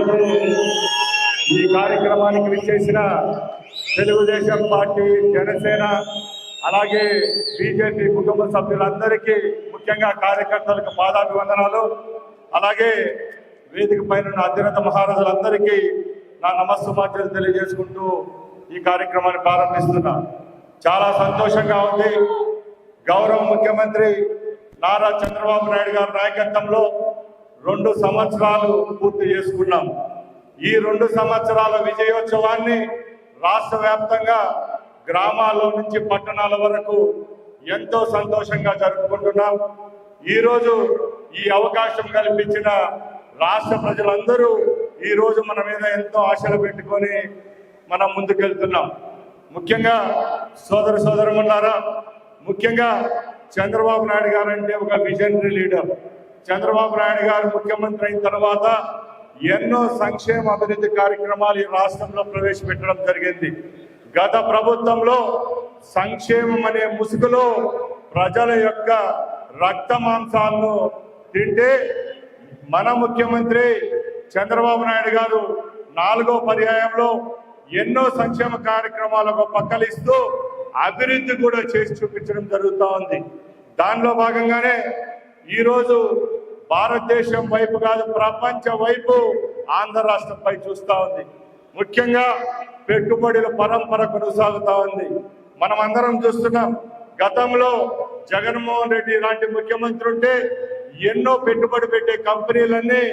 ఈరోజు ఈ కార్యక్రమానికి విచ్చేసిన తెలుగుదేశం పార్టీ, జనసేన, అలాగే బీజేపీ కుటుంబ సభ్యులందరికీ, ముఖ్యంగా కార్యకర్తలకు పాదాభివందనాలు. అలాగే వేదిక పైన అత్యున్నత మహారాజులందరికీ నా నమస్సుమార్జలు తెలియజేసుకుంటూ ఈ కార్యక్రమాన్ని ప్రారంభిస్తున్నా. చాలా సంతోషంగా ఉంది. గౌరవ ముఖ్యమంత్రి నారా చంద్రబాబు నాయుడు గారి నాయకత్వంలో 2 సంవత్సరాలు పూర్తి చేసుకున్నాం. ఈ 2 సంవత్సరాల విజయోత్సవాన్ని రాష్ట్ర వ్యాప్తంగా గ్రామాల్లో నుంచి పట్టణాల వరకు ఎంతో సంతోషంగా జరుపుకుంటున్నాం. ఈరోజు ఈ అవకాశం కల్పించిన రాష్ట్ర ప్రజలందరూ ఈరోజు మన మీద ఎంతో ఆశలు పెట్టుకొని మనం ముందుకెళ్తున్నాం. ముఖ్యంగా సోదరులారా, ముఖ్యంగా చంద్రబాబు నాయుడు గారు అంటే ఒక విజనరీ లీడర్. చంద్రబాబు నాయుడు గారు ముఖ్యమంత్రి అయిన తర్వాత ఎన్నో సంక్షేమ అభివృద్ధి కార్యక్రమాలు ఈ రాష్ట్రంలో ప్రవేశపెట్టడం జరిగింది. గత ప్రభుత్వంలో సంక్షేమం అనే ముసుగులో ప్రజల యొక్క రక్త మాంసాలను తింటే మన ముఖ్యమంత్రి చంద్రబాబు నాయుడు గారు 4వ పర్యాయంలో ఎన్నో సంక్షేమ కార్యక్రమాలకు పక్కలిస్తూ అభివృద్ధి కూడా చేసి చూపించడం జరుగుతూ ఉంది. దానిలో భాగంగానే ఈరోజు భారతదేశం వైపు కాదు, ప్రపంచ వైపు ఆంధ్ర రాష్ట్రంపై చూస్తూ ఉంది. ముఖ్యంగా పెట్టుబడుల పరంపర కొనసాగుతూ ఉంది. మనం అందరం చూస్తున్నాం. గతంలో జగన్మోహన్ రెడ్డి లాంటి ముఖ్యమంత్రి ఉంటే ఎన్నో పెట్టుబడి పెట్టే కంపెనీలన్నీ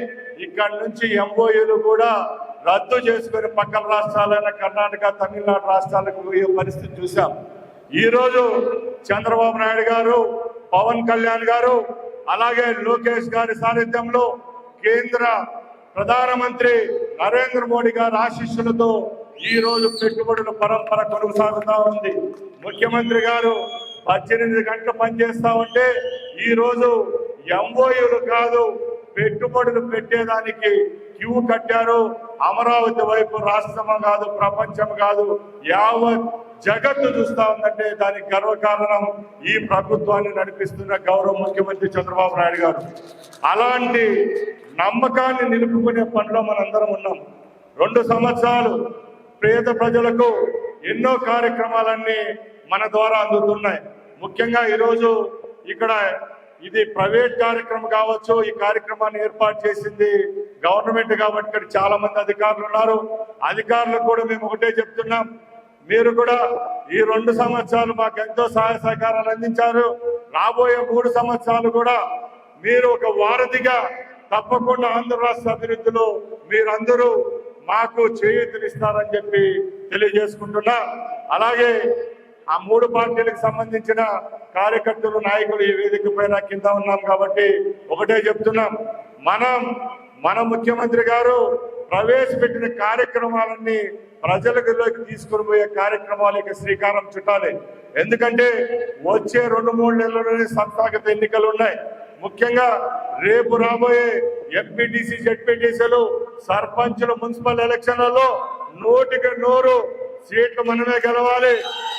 ఇక్కడి నుంచి ఎంఓయూలు కూడా రద్దు చేసుకుని పక్కన రాష్ట్రాలైన కర్ణాటక, తమిళనాడు రాష్ట్రాలకు పోయే పరిస్థితి చూసాం. ఈరోజు చంద్రబాబు నాయుడు గారు, పవన్ కళ్యాణ్ గారు, అలాగే లోకేష్ గారి సారథ్యంలో కేంద్ర ప్రధానమంత్రి నరేంద్ర మోడీ గారి ఆశీస్సులతో ఈ రోజు పెట్టుబడుల పరంపర కొనసాగుతా ఉంది. ముఖ్యమంత్రి గారు 18 గంటలు పనిచేస్తా ఉంటే ఈ రోజు ఎంఓయూలు కాదు, పెట్టుబడులు పెట్టేదానికి క్యూ కట్టారు. అమరావతి వైపు రాష్ట్రం కాదు, ప్రపంచం కాదు, యావత్ జగత్తు చూస్తా ఉందంటే దానికి గర్వకారణం ఈ ప్రభుత్వాన్ని నడిపిస్తున్న గౌరవ ముఖ్యమంత్రి చంద్రబాబు నాయుడు గారు. అలాంటి నమ్మకాన్ని నిలుపుకునే పనిలో మనందరం ఉన్నాం. 2 సంవత్సరాలు పేద ప్రజలకు ఎన్నో కార్యక్రమాలన్నీ మన ద్వారా అందుతున్నాయి. ముఖ్యంగా ఈరోజు ఇక్కడ ఇది ప్రైవేట్ కార్యక్రమం కావచ్చు, ఈ కార్యక్రమాన్ని ఏర్పాటు చేసింది గవర్నమెంట్ కాబట్టి ఇక్కడ చాలా మంది అధికారులు ఉన్నారు. అధికారులకు కూడా మేము ఒకటే చెప్తున్నాం, మీరు కూడా ఈ 2 సంవత్సరాలు మాకు ఎంతో సహాయ సహకారాలు అందించారు. రాబోయే 3 సంవత్సరాలు కూడా మీరు ఒక వారధిగా తప్పకుండా ఆంధ్ర రాష్ట్ర అభివృద్ధిలో మీరందరూ మాకు చేయూతనిస్తారని చెప్పి తెలియజేసుకుంటున్నా. అలాగే ఆ 3 పార్టీలకు సంబంధించిన కార్యకర్తలు, నాయకులు ఈ వేదిక పైన కింద ఉన్నాం కాబట్టి ఒకటే చెప్తున్నాం, మన ముఖ్యమంత్రి గారు ప్రవేశపెట్టిన కార్యక్రమాలన్నీ ప్రజలలోకి తీసుకుని పోయే కార్యక్రమాలకి శ్రీకారం చుట్టాలి. ఎందుకంటే వచ్చే 2-3 నెలల్లోనే సంస్థాగత ఎన్నికలు ఉన్నాయి. ముఖ్యంగా రేపు రాబోయే ఎంపీటీసీ, జెడ్పీటీసీలు, సర్పంచులు, మున్సిపల్ ఎలక్షన్లలో 100కి 100 సీట్లు మనమే గెలవాలి.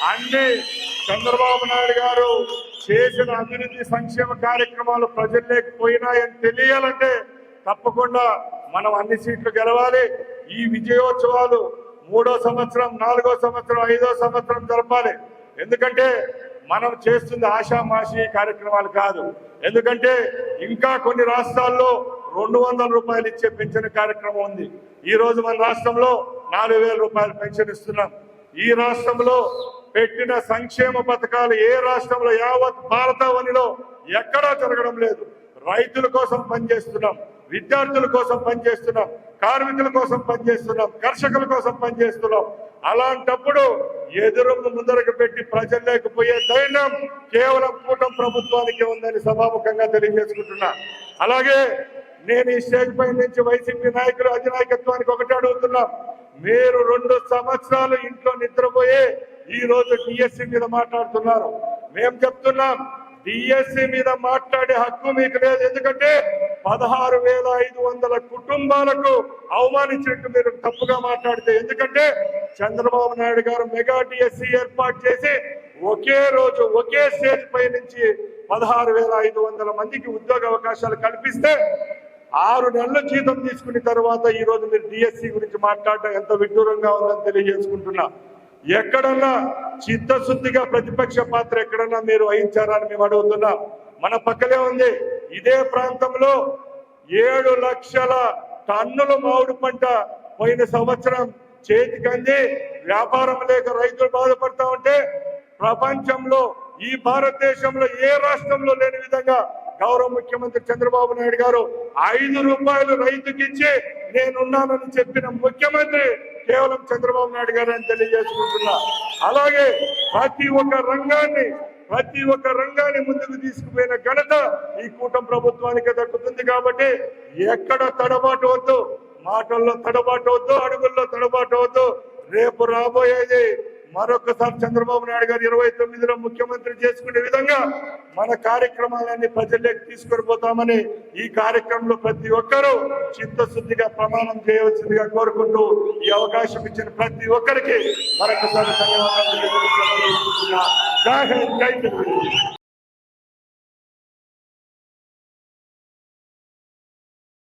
అన్ని చంద్రబాబు నాయుడు గారు చేసిన అభివృద్ధి సంక్షేమ కార్యక్రమాలు ప్రజల్లోకి పోయినాయని తెలియాలంటే తప్పకుండా మనం అన్ని సీట్లు గెలవాలి. ఈ విజయోత్సవాలు 3వ సంవత్సరం, 4వ సంవత్సరం, 5వ సంవత్సరం జరపాలి. ఎందుకంటే మనం చేస్తుంది ఆషామాషి కార్యక్రమాలు కాదు. ఎందుకంటే ఇంకా కొన్ని రాష్ట్రాల్లో 200 రూపాయలు ఇచ్చే పెన్షన్ కార్యక్రమం ఉంది. ఈ రోజు మన రాష్ట్రంలో 4000 రూపాయలు పెన్షన్ ఇస్తున్నాం. ఈ రాష్ట్రంలో పెట్టిన సంక్షేమ పథకాలు ఏ రాష్ట్రంలో యావత్ భారతావనిలో ఎక్కడా జరగడం లేదు. రైతుల కోసం పనిచేస్తున్నాం, విద్యార్థుల కోసం పనిచేస్తున్నాం, కార్మికుల కోసం పనిచేస్తున్నాం, కర్షకుల కోసం పనిచేస్తున్నాం. అలాంటప్పుడు ముందరకు పెట్టి ప్రజల్లోకి పోయే ధైర్యం కేవలం కూటమి ప్రభుత్వానికి ఉందని సభాముఖంగా తెలియజేసుకుంటున్నా. అలాగే నేను ఈ స్టేజ్ పై నుంచి వైసీపీ నాయకులు, అధినాయకత్వానికి ఒకటే అడుగుతున్నా, మీరు 2 సంవత్సరాలు ఇంట్లో నిద్రపోయే ఈ రోజు డిఎస్సి మీద మాట్లాడుతున్నారు. మేము చెప్తున్నాం, డిఎస్సి మీద మాట్లాడే హక్కు మీకు లేదు. ఎందుకంటే 16,500 కుటుంబాలకు అవమానించినట్టు మీరు తప్పుగా మాట్లాడితే. ఎందుకంటే చంద్రబాబు నాయుడు గారు మెగా డిఎస్సి ఏర్పాటు చేసి ఒకే రోజు ఒకే స్టేజ్ పై నుంచి 16,500 మందికి ఉద్యోగ అవకాశాలు కల్పిస్తే 6 నెలల జీతం తీసుకున్న తర్వాత ఈ రోజు మీరు డిఎస్సి గురించి మాట్లాడటం ఎంత విడ్డూరంగా ఉందని తెలియజేసుకుంటున్నా. ఎక్కడన్నా చిత్తశుద్ధిగా ప్రతిపక్ష పాత్ర ఎక్కడన్నా మీరు వహించారని మేము అడుగుతున్నాం. మన పక్కనే ఉంది ఇదే ప్రాంతంలో 7 లక్షల టన్నుల మామిడి పంట పోయిన సంవత్సరం చేతికంది వ్యాపారం లేక రైతులు బాధపడతా ఉంటే ప్రపంచంలో ఈ భారతదేశంలో ఏ రాష్ట్రంలో లేని విధంగా గౌరవ ముఖ్యమంత్రి చంద్రబాబు నాయుడు గారు 5 రూపాయలు రైతుకిచ్చి నేనున్నానని చెప్పిన ముఖ్యమంత్రి కేవలం చంద్రబాబు నాయుడు గారు అని తెలియజేసుకుంటున్నా. అలాగే ప్రతి ఒక్క రంగాన్ని ముందుకు తీసుకుపోయిన ఘనత ఈ కూటమి ప్రభుత్వానికి దక్కుతుంది. కాబట్టి ఎక్కడ తడబాటు వద్దు, మాటల్లో తడబాటు వద్దు, అడుగుల్లో తడబాటు వద్దు. రేపు రాబోయేది మరొకసారి చంద్రబాబు నాయుడు గారు 29లో ముఖ్యమంత్రి చేసుకునే విధంగా మన కార్యక్రమాలన్నీ ప్రజల్లోకి తీసుకొని పోతామని ఈ కార్యక్రమంలో ప్రతి ఒక్కరూ చిత్తశుద్ధిగా ప్రమాణం చేయవలసిందిగా కోరుకుంటూ ఈ అవకాశం ఇచ్చిన ప్రతి ఒక్కరికి మరొకసారి ధన్యవాదాలు. జై హింద్, జై తెలుగు.